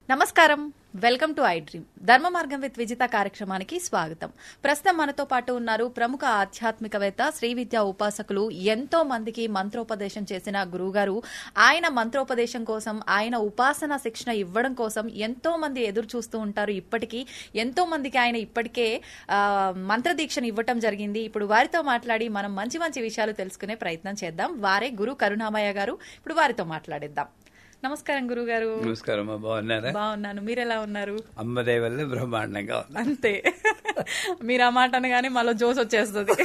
నమస్కారం, welcome to I dream. ధర్మ మార్గం విత్ విజిత కార్యక్రమానికి స్వాగతం. ప్రస్తుతం మనతో పాటు ఉన్నారు ప్రముఖ ఆధ్యాత్మికవేత్త, శ్రీ విద్యా ఉపాసకులు, ఎంతో మందికి మంత్రోపదేశం చేసిన గురువుగారు. ఆయన మంత్రోపదేశం కోసం, ఆయన ఉపాసన శిక్షణ ఇవ్వడం కోసం ఎంతో మంది ఎదురు చూస్తూ ఉంటారు. ఇప్పటికీ ఎంతో మందికి ఆయన ఇప్పటికే మంత్రదీక్షను ఇవ్వటం జరిగింది. ఇప్పుడు వారితో మాట్లాడి మనం మంచి మంచి విషయాలు తెలుసుకునే ప్రయత్నం చేద్దాం. వారే గురు కరుణామయ్య గారు. ఇప్పుడు వారితో మాట్లాడిద్దాం. నమస్కారం గురుగారు. నమస్కారం. బాగున్నారా? బాగున్నాను. మీరు ఎలా ఉన్నారు? అమ్మదయ వల్ల బ్రహ్మాండంగా. అంతే, మీరు ఆ మాట అనగానే మాలో జోస్ వచ్చేస్తుంది.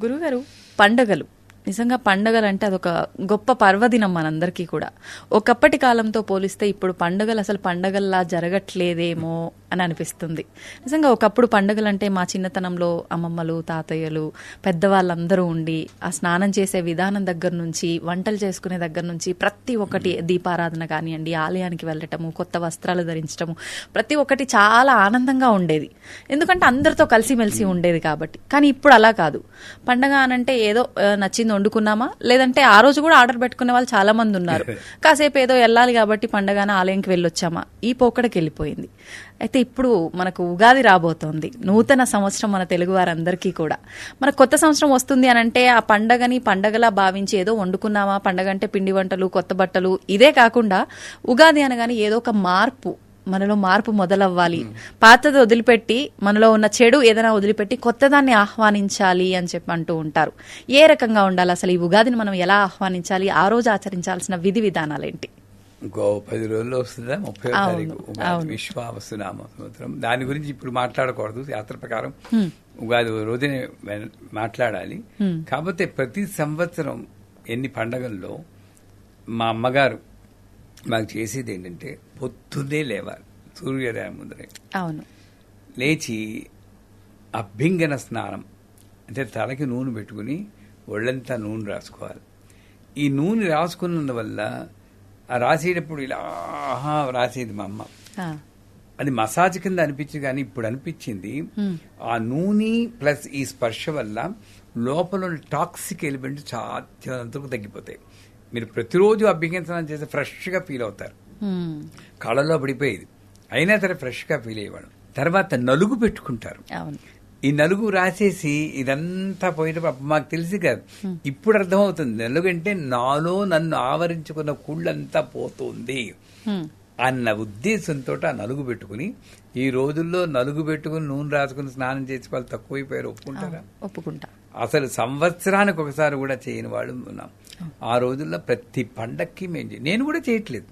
గురుగారు, పండగలు నిజంగా పండగలు అంటే అదొక గొప్ప పర్వదినం మనందరికీ కూడా. ఒకప్పటి కాలంతో పోలిస్తే ఇప్పుడు పండగలు అసలు పండగల్లా జరగట్లేదేమో అని అనిపిస్తుంది. నిజంగా ఒకప్పుడు పండగలు అంటే మా చిన్నతనంలో అమ్మమ్మలు, తాతయ్యలు, పెద్దవాళ్ళందరూ ఉండి ఆ స్నానం చేసే విధానం దగ్గర నుంచి, వంటలు చేసుకునే దగ్గర నుంచి ప్రతి ఒక్కటి, దీపారాధన కానివ్వండి, ఆలయానికి వెళ్ళటము, కొత్త వస్త్రాలు ధరించటము, ప్రతి ఒక్కటి చాలా ఆనందంగా ఉండేది. ఎందుకంటే అందరితో కలిసిమెలిసి ఉండేది కాబట్టి. కానీ ఇప్పుడు అలా కాదు. పండగ అనంటే ఏదో నచ్చింది వండుకున్నామా, లేదంటే ఆ రోజు కూడా ఆర్డర్ పెట్టుకునే వాళ్ళు చాలా మంది ఉన్నారు. కాసేపు ఏదో వెళ్ళాలి కాబట్టి పండగన ఆలయంకి వెళ్ళొచ్చామా, ఈ పోకడకి వెళ్ళిపోయింది. అయితే ఇప్పుడు మనకు ఉగాది రాబోతోంది, నూతన సంవత్సరం మన తెలుగు వారందరికీ కూడా. మన కొత్త సంవత్సరం వస్తుంది అని అంటే ఆ పండగని పండగలా భావించి ఏదో వండుకున్నామా, పండగ అంటే పిండి వంటలు, కొత్త బట్టలు, ఇదే కాకుండా ఉగాది అనగానే ఏదో ఒక మార్పు, మనలో మార్పు మొదలవ్వాలి, పాతది వదిలిపెట్టి, మనలో ఉన్న చెడు ఏదైనా వదిలిపెట్టి కొత్తదాన్ని ఆహ్వానించాలి అని చెప్పి అంటూ ఉంటారు. ఏ రకంగా ఉండాలి అసలు ఈ ఉగాదిని మనం ఎలా ఆహ్వానించాలి, ఆ రోజు ఆచరించాల్సిన విధి విధానాలేంటి? ఇంకో 10 రోజుల్లో వస్తుందా? 30వ తారీఖు ఉగాది, విశ్వావసునామ సంవత్సరం. దాని గురించి ఇప్పుడు మాట్లాడకూడదు. శాస్త్ర ప్రకారం ఉగాది రోజునే మాట్లాడాలి. కాకపోతే ప్రతి సంవత్సరం ఎన్ని పండగల్లో మా అమ్మగారు మాకు చేసేది ఏంటంటే పొద్దున్నే లేవాలి, సూర్యోదయం ముందరే లేచి అభ్యంగన స్నానం అంటే తలకి నూనె పెట్టుకుని ఒళ్ళంతా నూనె రాసుకోవాలి. ఈ నూనె రాసుకున్నందువల్ల రాసేటప్పుడు ఇలా రాసేది మా అమ్మ. అది మసాజ్ కింద అనిపించింది, కానీ ఇప్పుడు అనిపించింది ఆ నూనె ప్లస్ ఈ స్పర్శ వల్ల లోపల టాక్సిక్ ఎలిమెంట్ చాలా తగ్గిపోతాయి. మీరు ప్రతిరోజు అభ్యంగన చేస్తే ఫ్రెష్గా ఫీల్ అవుతారు. కళ్ళలో పడిపోయేది, అయినా సరే ఫ్రెష్గా ఫీల్ అయ్యేవాడు. తర్వాత నలుగు పెట్టుకుంటారు. ఈ నలుగు రాసేసి ఇదంతా పోయేటప్పుడు మాకు తెలిసి కాదు, ఇప్పుడు అర్థమవుతుంది. నలుగు అంటే నాలో నన్ను ఆవరించుకున్న కుళ్ళంతా పోతుంది అన్న ఉద్దేశంతో ఆ నలుగు పెట్టుకుని, ఈ రోజుల్లో నలుగు పెట్టుకుని నూనె రాసుకుని స్నానం చేసి వాళ్ళు తక్కువైపోయారు. ఒప్పుకుంటా. అసలు సంవత్సరానికి ఒకసారి కూడా చేయని వాళ్ళు ఉన్నాం. ఆ రోజుల్లో ప్రతి పండక్కి నేను కూడా చేయట్లేదు,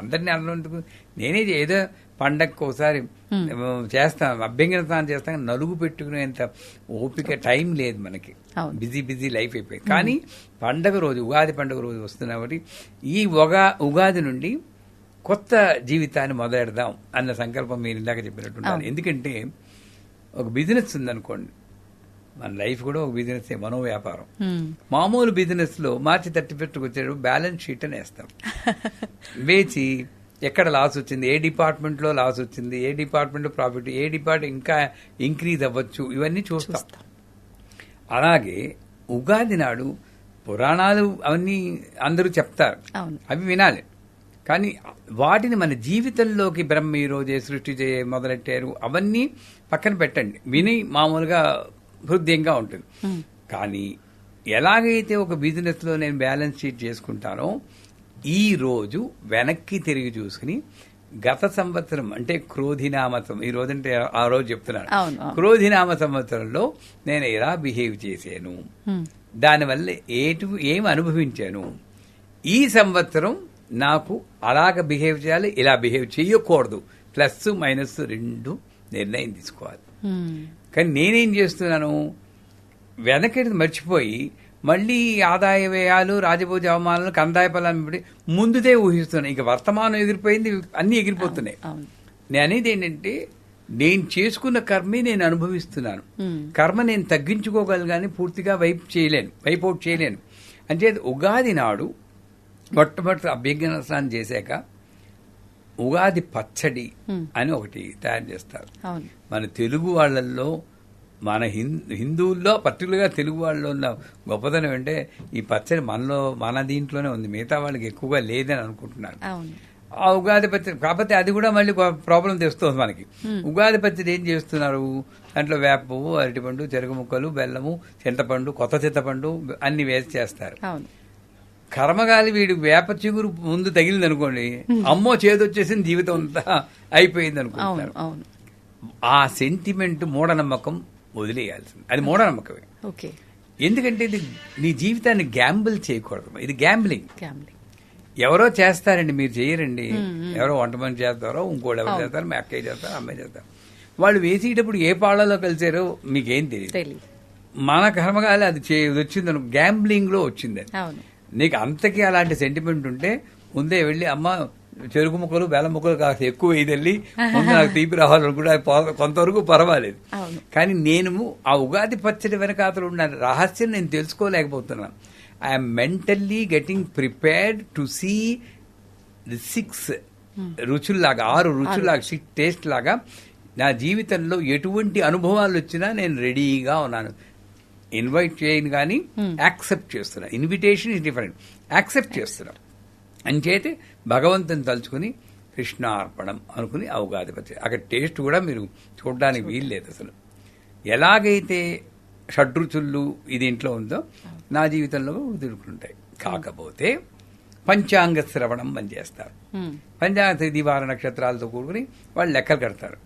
అందరినీ అన్నందుకు నేనే ఏదో పండక్కి ఒకసారి చేస్తాను, అభ్యంగన స్నానం చేస్తాను. నలుగు పెట్టుకునేంత ఓపిక టైం లేదు మనకి, బిజీ లైఫ్ అయిపోయింది. కానీ పండగ రోజు, ఉగాది పండుగ రోజు వస్తున్నా కాబట్టి ఈ ఉగాది నుండి కొత్త జీవితాన్ని మొదలెడదాం అన్న సంకల్పం మీరు ఇందాక చెప్పినట్టు. ఎందుకంటే ఒక బిజినెస్ ఉందనుకోండి, మన లైఫ్ కూడా ఒక బిజినెస్, మనో వ్యాపారం. మామూలు బిజినెస్ లో మార్చి 31కి వచ్చేటప్పుడు బ్యాలెన్స్ షీట్ అని వేస్తాం. వేచి ఎక్కడ లాస్ వచ్చింది, ఏ డిపార్ట్మెంట్ లో లాస్ వచ్చింది, ఏ డిపార్ట్మెంట్ లో ప్రాఫిట్, ఏ డిపార్ట్మెంట్ ఇంకా ఇంక్రీజ్ అవ్వచ్చు, ఇవన్నీ చూస్తాం. అలాగే ఉగాది నాడు పురాణాలు అవన్నీ అందరూ చెప్తారు, అవి వినాలి. కానీ వాటిని మన జీవితంలోకి బ్రహ్మ ఈ రోజే సృష్టి మొదలెట్టారు అవన్నీ పక్కన పెట్టండి, విని మామూలుగా హృదయంగా ఉంటుంది. కానీ ఎలాగైతే ఒక బిజినెస్ లో నేను బ్యాలెన్స్ షీట్ చేసుకుంటానో, ఈ రోజు వెనక్కి తిరిగి చూసుకుని గత సంవత్సరం అంటే క్రోధినామ, ఈ రోజు అంటే ఆ రోజు చెప్తున్నాను, క్రోధినామ సంవత్సరంలో నేను ఎలా బిహేవ్ చేశాను, దానివల్ల ఏమి అనుభవించాను, ఈ సంవత్సరం నాకు అలాగ బిహేవ్ చేయాలి, ఇలా బిహేవ్ చేయకూడదు, ప్లస్ మైనస్ 2 నిర్ణయం తీసుకోవాలి. కానీ నేనేం చేస్తున్నాను, వెనకటి మర్చిపోయి మళ్ళీ ఆదాయ వ్యయాలు, రాజభోజ అవమానాలు, కందాయ ఫలాన్ని ముందుదే ఊహిస్తున్నాను. ఇక వర్తమానం ఎగిరిపోయింది, అన్ని ఎగిరిపోతున్నాయి. నేను అనేది ఏంటంటే, నేను చేసుకున్న కర్మే నేను అనుభవిస్తున్నాను. కర్మ నేను తగ్గించుకోగలను కానీ పూర్తిగా వైప్ అవుట్ చేయలేను. అంటే ఉగాది నాడు మొట్టమొదటి అభ్యంగన స్నానం చేశాక ఉగాది పచ్చడి అని ఒకటి తయారు చేస్తారు. మన తెలుగు వాళ్ళల్లో, మన హిందువుల్లో పర్టికులర్గా తెలుగు వాళ్ళలో ఉన్న గొప్పతనం అంటే ఈ పచ్చడి మన దీంట్లోనే ఉంది, మిగతా వాళ్ళకి ఎక్కువగా లేదని అనుకుంటున్నాను. ఆ ఉగాది పచ్చడి కాకపోతే అది కూడా మళ్ళీ ప్రాబ్లం తెస్తుంది మనకి. ఉగాది పచ్చడి ఏం చేస్తున్నారు, దాంట్లో వేప పువ్వు, అరటిపండు, చెరుకు ముక్కలు, బెల్లము, చింతపండు, కొత్త చింతపండు అన్ని వేసి చేస్తారు. కర్మగాలి వీడు వేప చిగురు ముందు తగిలింది అనుకోండి, అమ్మో చేదొచ్చేసింది, జీవితం అంతా అయిపోయింది అనుకుంటున్నారు. ఆ సెంటిమెంట్ మూఢనమ్మకం వదిలేయాల్సింది. అది మూఢనమ్మకమే. ఎందుకంటే ఇది నీ జీవితాన్ని గ్యాంబుల్ చేయకూడదు. ఇది గ్యాంబ్లింగ్. ఎవరో చేస్తారండి, మీరు చేయరండి. ఎవరో వంట మనిషి చేస్తారో, ఇంకోటి ఎవరు చేస్తారు, మీ అక్కయ్య చేస్తారు, అమ్మాయి చేస్తారు. వాళ్ళు వేసేటప్పుడు ఏ పాళ్ళలో కలిసారో మీకేం తెలియదు. మన కర్మగాలి అది వచ్చింది, గ్యాంబ్లింగ్ లో వచ్చింది. నీకు అంతకీ అలాంటి సెంటిమెంట్ ఉంటే ముందే వెళ్ళి అమ్మ చెరుకు ముక్కలు, బెల్లం ముక్కలు కాస్త ఎక్కువ వేయదల్లి ముందు నాకు తీపి రావాలనుకుంటే కొంతవరకు పర్వాలేదు. కానీ నేను ఆ ఉగాది పచ్చడి వెనకాతలు ఉన్న రహస్యం నేను తెలుసుకోలేకపోతున్నాను. I'm mentally getting prepared to see the 6 రుచుల్లాగా, 6 రుచుల్లాగా, 6 టేస్ట్ లాగా నా జీవితంలో ఎటువంటి అనుభవాలు వచ్చినా నేను రెడీగా ఉన్నాను. ఇన్వైట్ చేయను కానీ యాక్సెప్ట్ చేస్తున్నా. ఇన్విటేషన్ ఇస్ డిఫరెంట్, యాక్సెప్ట్ చేస్తున్నా. అంచేతే భగవంతుని తలుచుకుని కృష్ణార్పణం అనుకుని ఆ ఉగాది పచ్చడి అక్కడ టేస్ట్ కూడా మీరు చూడడానికి వీల్లేదు. అసలు ఎలాగైతే షడ్రుచులు ఇది ఇంట్లో ఉందో నా జీవితంలో తిరుగుతుంటాయి. కాకపోతే పంచాంగ శ్రవణం అని చేస్తారు. పంచాంగ తిథివార నక్షత్రాలతో కూడుకుని వాళ్ళు లెక్కలు కడతారు.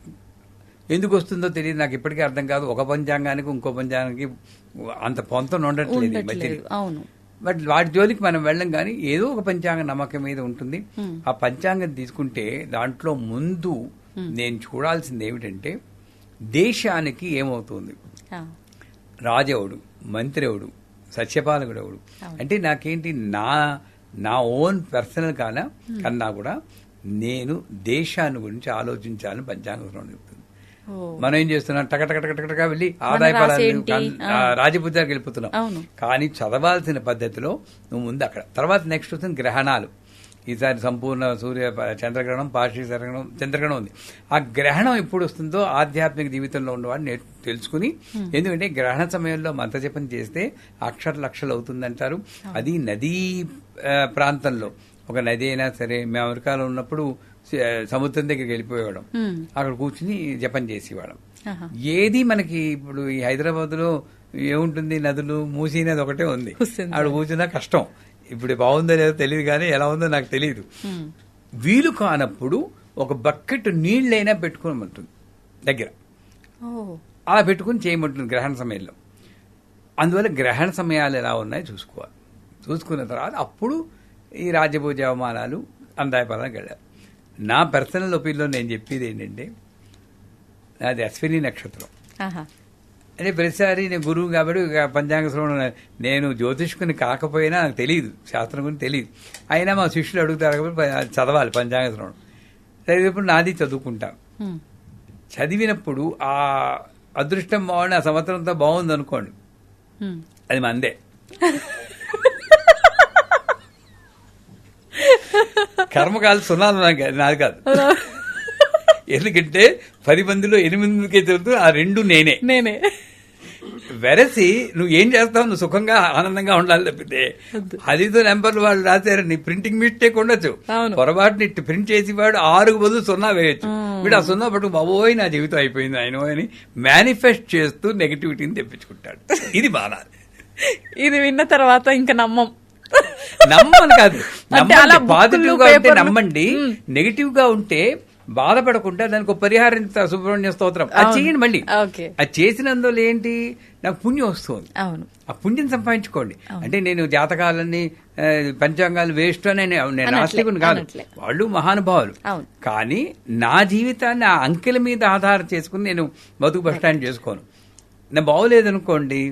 ఎందుకు వస్తుందో తెలియదు, నాకు ఇప్పటికీ అర్థం కాదు. ఒక పంచాంగానికి ఇంకో పంచాంగానికి అంత పొంతం ఉండట్లేదు ఈ మధ్య. బట్ వాటి జోలికి మనం వెళ్ళం. కానీ ఏదో ఒక పంచాంగ నమ్మకం మీద ఉంటుంది. ఆ పంచాంగం తీసుకుంటే దాంట్లో ముందు నేను చూడాల్సింది ఏమిటంటే దేశానికి ఏమవుతుంది, రాజెవడు, మంత్రి ఎవడు, సత్యపాలకుడు ఎవడు, అంటే నాకేంటి నా ఓన్ పర్సనల్ కన్నా కూడా నేను దేశాన్ని గురించి ఆలోచించాలని పంచాంగం చెప్తుంది. మనం ఏం చేస్తున్నాం, టకటకటకటగా వెళ్ళి ఆదాయ రాజపూజకి వెళ్ళిపోతున్నాం. కానీ చదవాల్సిన పద్ధతిలో నువ్వు ముందు అక్కడ, తర్వాత నెక్స్ట్ వస్తుంది గ్రహణాలు. ఈసారి సంపూర్ణ సూర్య చంద్రగ్రహణం, పార్షి చంద్రగ్రహణం ఉంది. ఆ గ్రహణం ఎప్పుడు వస్తుందో ఆధ్యాత్మిక జీవితంలో ఉన్నవాడిని తెలుసుకుని, ఎందుకంటే గ్రహణ సమయంలో మంత్రజపం చేస్తే లక్షలు అవుతుందంటారు. అది నదీ ప్రాంతంలో, ఒక నది అయినా సరే. మేము అమెరికాలో ఉన్నప్పుడు సముద్రం దగ్గరికి వెళ్ళిపోయేవాళ్ళం, అక్కడ కూర్చుని జపం చేసేవాళ్ళం. ఏది మనకి ఇప్పుడు ఈ హైదరాబాద్ లో ఏముంటుంది, నదులు, మూసీ నది ఒకటే ఉంది, అక్కడ కూర్చున్నా కష్టం. ఇప్పుడు బాగుందో లేదో తెలియదు, కానీ ఎలా ఉందో నాకు తెలియదు. వీలు కానప్పుడు ఒక బకెట్ నీళ్ళైనా పెట్టుకోమంటుంది దగ్గర, అలా పెట్టుకుని చేయమంటుంది గ్రహణ సమయంలో. అందువల్ల గ్రహణ సమయాలు ఎలా ఉన్నాయో చూసుకోవాలి. చూసుకున్న తర్వాత అప్పుడు ఈ రాజ్యభోజ అవమానాలు అందాయపాలనకి వెళ్ళారు. నా పర్సనల్ ఒపీనియన్లో నేను చెప్పేది ఏంటంటే, నాది అశ్విని నక్షత్రం. అంటే ప్రతిసారి నేను గురువు కాబట్టి పంచాంగ శ్రవణం, నేను జ్యోతిష్కుని కాకపోయినా నాకు తెలియదు, శాస్త్రం గురించి తెలియదు. అయినా మా శిష్యులు అడుగుతారు కాబట్టి చదవాలి పంచాంగ శ్రవణం. చదివినప్పుడు నాది చదువుకుంటాం. చదివినప్పుడు ఆ అదృష్టం బాగుండి ఆ సంవత్సరంతో బాగుంది అనుకోండి, అది మందే. కర్మకాలు సున్నాలు నాది కాదు. ఎందుకంటే 10 మందిలో 8 మందికే తెలుసు, ఆ 2 నేనే. వెరసి నువ్వు ఏం చేస్తావు, నువ్వు సుఖంగా ఆనందంగా ఉండాలి తప్పితే అదితో నెంబర్లు వాళ్ళు రాశారని ప్రింటింగ్ మిస్టేక్ ఉండొచ్చు, పొరపాటుని ప్రింట్ చేసి వాడు 6కు బదులు 0 వేయొచ్చు. వీడు ఆ 0 పట్టుకు బాబోయ్ నా జీవితం అయిపోయింది ఆయన అని మేనిఫెస్ట్ చేస్తూ నెగటివిటీని తెప్పించుకుంటాడు. ఇది బాధ. ఇది విన్న తర్వాత ఇంకా నమ్మని కాదు, పాజిటివ్ గా ఉంటే నమ్మండి. నెగిటివ్ గా ఉంటే బాధపడకుండా దానికి ఒక పరిహారం, సుబ్రహ్మణ్య స్తోత్రం అది చేయండి. మళ్ళీ అది చేసినందువల్ల ఏంటి, నాకు పుణ్యం వస్తుంది. ఆ పుణ్యం సంపాదించుకోండి. అంటే నేను జాతకాలన్నీ పంచాంగాలు వేస్ట్ అని నేను ఆస్తికుని కాదు, వాళ్ళు మహానుభావులు. కానీ నా జీవితాన్ని ఆ అంకెల మీద ఆధారం చేసుకుని నేను బతుకు బస్టాండ్ చేసుకోను. నేను బాగోలేదనుకోండి,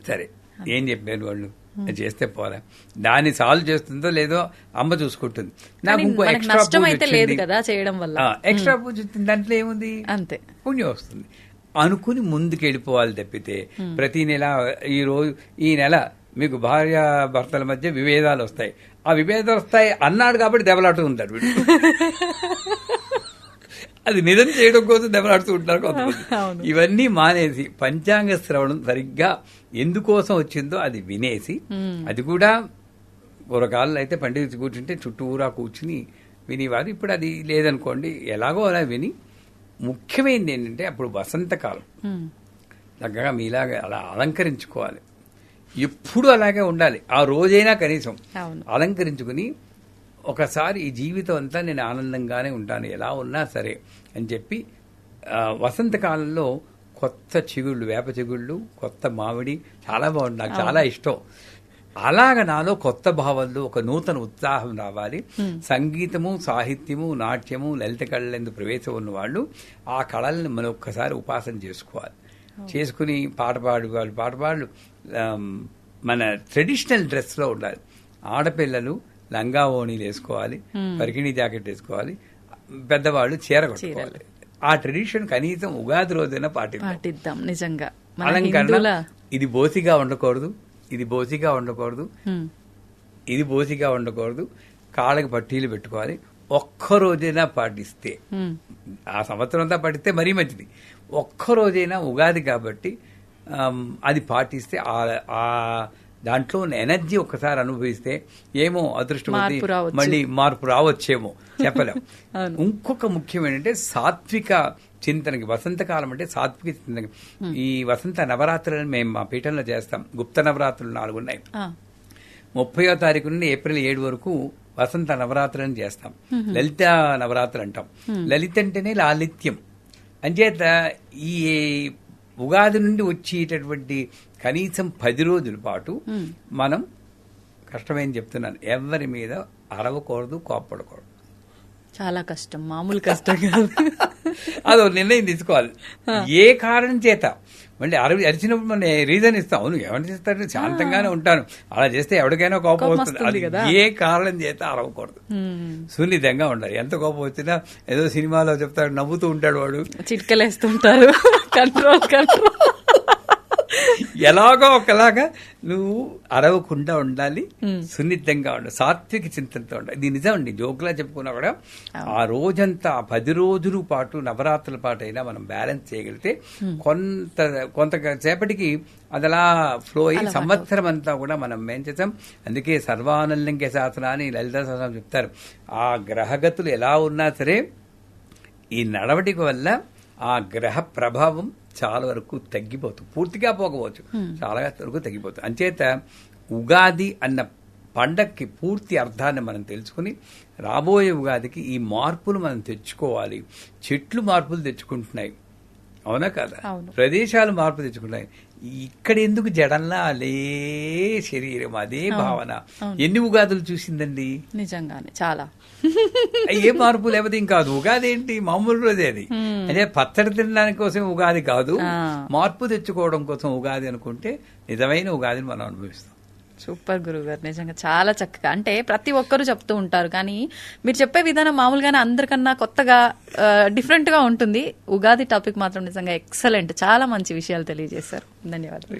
సరే ఏం చెప్పారు వాళ్ళు, చేస్తే పోరా, దాన్ని సాల్వ్ చేస్తుందో లేదో అమ్మ చూసుకుంటుంది. నాకు ఇంకో ఎక్స్ట్రా పూజ వచ్చింది, దాంట్లో ఏముంది, అంతే పుణ్యం వస్తుంది అనుకుని ముందుకు వెళ్ళిపోవాలి తప్పితే ప్రతి నెల ఈ నెల మీకు భార్య భర్తల మధ్య విభేదాలు వస్తాయి, ఆ విభేదాలు వస్తాయి అన్నాడు కాబట్టి దెబ్బలాడుతూ ఉంటాడు వీడు. అది నిజం చేయడం కోసం దెబ్బలాడుతూ ఉంటారు కొంతమంది. ఇవన్నీ మానేసి పంచాంగ శ్రవణం సరిగ్గా ఎందుకోసం వచ్చిందో అది వినేసి, అది కూడా పూర్వకాలంలో అయితే పండితులు కూర్చుంటే చుట్టూరా కూర్చుని వినేవారు. ఇప్పుడు అది లేదనుకోండి, ఎలాగో అలా విని. ముఖ్యమైనది ఏంటంటే అప్పుడు వసంతకాలం, చక్కగా మీలాగా అలా అలంకరించుకోవాలి. ఎప్పుడు అలాగే ఉండాలి. ఆ రోజైనా కనీసం అలంకరించుకుని ఒకసారి ఈ జీవితం అంతా నేను ఆనందంగానే ఉంటాను ఎలా ఉన్నా సరే అని చెప్పి వసంతకాలంలో కొత్త చిగుళ్ళు, వేప చిగుళ్ళు, కొత్త మామిడి చాలా బాగుంది, నాకు చాలా ఇష్టం. అలాగ నాలో కొత్త భావాల్లో ఒక నూతన ఉత్సాహం రావాలి. సంగీతము, సాహిత్యము, నాట్యము, లలిత కళలందు ప్రవేశం ఉన్న వాళ్ళు ఆ కళల్ని మనం ఒక్కసారి ఉపాసన చేసుకోవాలి. చేసుకుని పాట పాడు మన ట్రెడిషనల్ డ్రెస్ లో ఉండాలి. ఆడపిల్లలు లంగా ఓణీలు వేసుకోవాలి, పరికిణీ జాకెట్ వేసుకోవాలి, పెద్దవాళ్ళు చీర కట్టుకోవాలి. ఆ ట్రెడిషన్ కనీసం ఉగాది రోజైనా పాటిద్దాం. నిజంగా అలంకరణ ఇది బోసిగా ఉండకూడదు, ఇది బోసిగా ఉండకూడదు, ఇది బోసిగా ఉండకూడదు. కాళ్ళకి పట్టీలు పెట్టుకోవాలి. ఒక్కరోజైనా పాటిస్తే, ఆ సంవత్సరం అంతా పాటిస్తే మరీ మంచిది. ఒక్కరోజైనా ఉగాది కాబట్టి అది పాటిస్తే ఆ దాంట్లో ఉన్న ఎనర్జీ ఒక్కసారి అనుభవిస్తే ఏమో అదృష్టమతి మళ్ళీ మార్పు రావచ్చేమో చెప్పలేం. ఇంకొక ముఖ్యం ఏంటంటే సాత్విక చింతనకి, వసంతకాలం అంటే సాత్విక చింతనకి. ఈ వసంత నవరాత్రులను మేము మా పీఠంలో చేస్తాం. గుప్త నవరాత్రులు 4 ఉన్నాయి. 30వ తారీఖు నుండి ఏప్రిల్ 7 వరకు వసంత నవరాత్రులను చేస్తాం. లలిత నవరాత్రులు అంటాం. లలిత అంటేనే లాలిత్యం. అంచేత ఈ ఉగాది నుండి వచ్చేటటువంటి కనీసం 10 రోజుల పాటు మనం కష్టమేం చెప్తున్నాను, ఎవరి మీద అరవకూడదు, కోప్పడకూడదు. చాలా కష్టం, మామూలు కష్టం కాదు. అదో నిర్ణయం తీసుకోవాలి. ఏ కారణం చేత మళ్ళీ అరిచినప్పుడు మనం రీజన్ ఇస్తాం. అవును ఎవరు చేస్తారు, శాంతంగానే ఉంటాను, అలా చేస్తే ఎవరికైనా కోపం వస్తుంది. ఏ కారణం చేత అరవకూడదు, సున్నితంగా ఉండాలి. ఎంత కోపం వచ్చినా ఏదో సినిమాలో చెప్తాడు, నవ్వుతూ ఉంటాడు వాడు, చిట్కలేస్తుంటారు. కంట్రోల్ ఎలాగో ఒకలాగా నువ్వు అరవకుండా ఉండాలి, సున్నితంగా ఉండాలి, సాత్విక చింతనతో ఉండాలి. ఇది నిజం అండి, జోకులా చెప్పుకున్నా కూడా ఆ రోజంతా 10 రోజుల పాటు నవరాత్రుల పాటు అయినా మనం బ్యాలెన్స్ చేయగలిగితే కొంతసేపటికి అదలా ఫ్లో అయ్యి సంవత్సరం అంతా కూడా మనం ఏం చేస్తాం. అందుకే సర్వానందంకే శాసన అని లలితా సహస్రం చెప్తారు. ఆ గ్రహగతులు ఎలా ఉన్నా సరే ఈ నడవడిక వల్ల ఆ గ్రహ ప్రభావం చాలా వరకు తగ్గిపోతుంది. పూర్తిగా పోకపోవచ్చు, చాలా వరకు తగ్గిపోతుంది. అంచేత ఉగాది అన్న పండక్కి పూర్తి అర్థాన్ని మనం తెలుసుకుని రాబోయే ఉగాదికి ఈ మార్పులు మనం తెచ్చుకోవాలి. చెట్లు మార్పులు తెచ్చుకుంటున్నాయి, అవునా కదా, ప్రదేశాలు మార్పు తెచ్చుకుంటున్నాయి. ఇక్కడ ఎందుకు జడంలా అదే శరీరం, అదే భావన. ఎన్ని ఉగాదులు చూసిందండి నిజంగానే, చాలా. ఏ మార్పు లేకపోతే ఇంకా ఉగాది ఏంటి, మామూలు రోజే అది. అదే పచ్చడి తినడానికి కోసం ఉగాది కాదు, మార్పు తెచ్చుకోవడం కోసం ఉగాది అనుకుంటే నిజమైన ఉగాదిని మనం అనుభవిస్తాం. సూపర్ గురువు గారు, నిజంగా చాలా చక్కగా. అంటే ప్రతి ఒక్కరు చెప్తూ ఉంటారు, కానీ మీరు చెప్పే విధానం మామూలుగానే అందరికన్నా కొత్తగా డిఫరెంట్ గా ఉంటుంది. ఉగాది టాపిక్ మాత్రం నిజంగా ఎక్సలెంట్, చాలా మంచి విషయాలు తెలియజేశారు. ధన్యవాదాలు.